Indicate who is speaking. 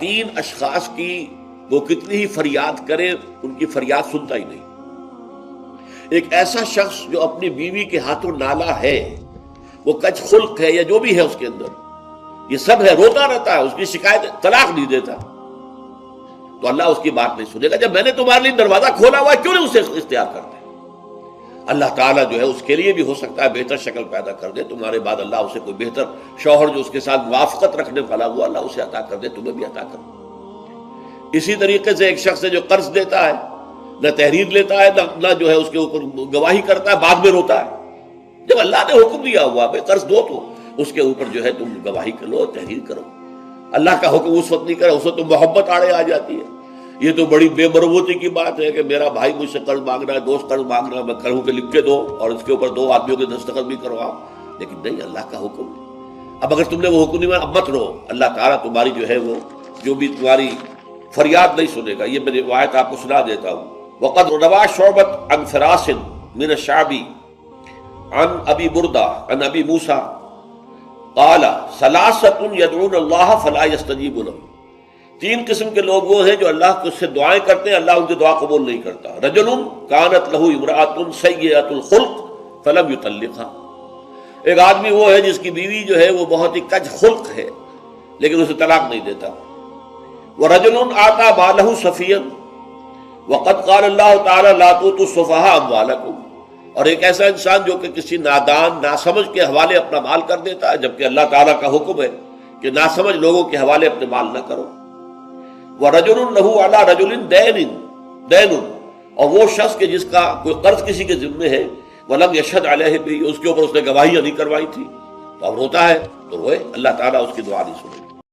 Speaker 1: تین اشخاص کی وہ کتنی ہی فریاد کرے ان کی فریاد سنتا ہی نہیں۔ ایک ایسا شخص جو اپنی بیوی کے ہاتھوں نالا ہے، وہ کج خلق ہے یا جو بھی ہے اس کے اندر، یہ سب ہے، روتا رہتا ہے، اس کی شکایت طلاق نہیں دیتا، تو اللہ اس کی بات نہیں سنے گا۔ جب میں نے تمہارے لیے دروازہ کھولا ہوا ہے، کیوں نہیں اسے اختیار کرتے؟ اللہ تعالیٰ جو ہے اس کے لیے بھی ہو سکتا ہے بہتر شکل پیدا کر دے، تمہارے بعد اللہ اسے کوئی بہتر شوہر جو اس کے ساتھ موافقت رکھنے والا ہوا، اللہ اسے عطا کر دے، تمہیں بھی عطا کر دے۔ اسی طریقے سے ایک شخص ہے جو قرض دیتا ہے، نہ تحریر لیتا ہے، نہ جو ہے اس کے اوپر گواہی کرتا ہے، بعد میں روتا ہے۔ جب اللہ نے حکم دیا ہوا بھائی قرض دو تو اس کے اوپر جو ہے تم گواہی کرو، تحریر کرو۔ اللہ کا حکم اس وقت نہیں کرے، اس وقت تو محبت آڑے آ جاتی ہے۔ یہ تو بڑی بے مربوطی کی بات ہے کہ میرا بھائی مجھ سے قرض مانگ رہا ہے، دوست قرض مانگ رہا ہے، میں کہوں کہ لکھ کے دو اور اس کے اوپر دو آدمیوں کے دستخط بھی کرواؤ، لیکن نہیں، اللہ کا حکم۔ اب اگر تم نے وہ حکم نہیں مانا، اب مت رو، اللہ تعالیٰ تمہاری جو ہے وہ جو بھی تمہاری فریاد نہیں سنے گا۔ یہ میں روایت آپ کو سنا دیتا ہوں۔ وقد روا شعبۃ عن فراس من الشعبی عن ابی بردہ عن ابی موسیٰ قال ثلاثۃ یدعون اللہ فلا یستجیب لهم۔ تین قسم کے لوگ وہ ہیں جو اللہ کو سے دعائیں کرتے ہیں، اللہ ان کی دعا قبول نہیں کرتا۔ رجل کانت لہ امرأۃ سیئۃ الخلق فلم یطلقھا۔ ایک آدمی وہ ہے جس کی بیوی جو ہے وہ بہت ہی کج خلق ہے لیکن اسے طلاق نہیں دیتا۔ ورجل آتى مالہ سفیا وقد قال اللہ تعالی لا تؤتوا السفہاء اموالکم۔ اور ایک ایسا انسان جو کہ کسی نادان ناسمجھ کے حوالے اپنا مال کر دیتا ہے، جبکہ اللہ تعالیٰ کا حکم ہے کہ ناسمجھ لوگوں کے حوالے اپنے مال نہ کرو۔ وَرَجُلٌ لَهُ عَلَىٰ رَجُلٍ دَيْنٌ، اور وہ شخص کہ جس کا کوئی قرض کسی کے ذمے ہے، وَلَمْ يَشْهَدْ عَلَيْهِ بِهِ، اس کے اوپر اس نے گواہیاں نہیں کروائی تھی، تو اب روتا ہے، تو روئے، اللہ تعالیٰ اس کی دعا نہیں سنے۔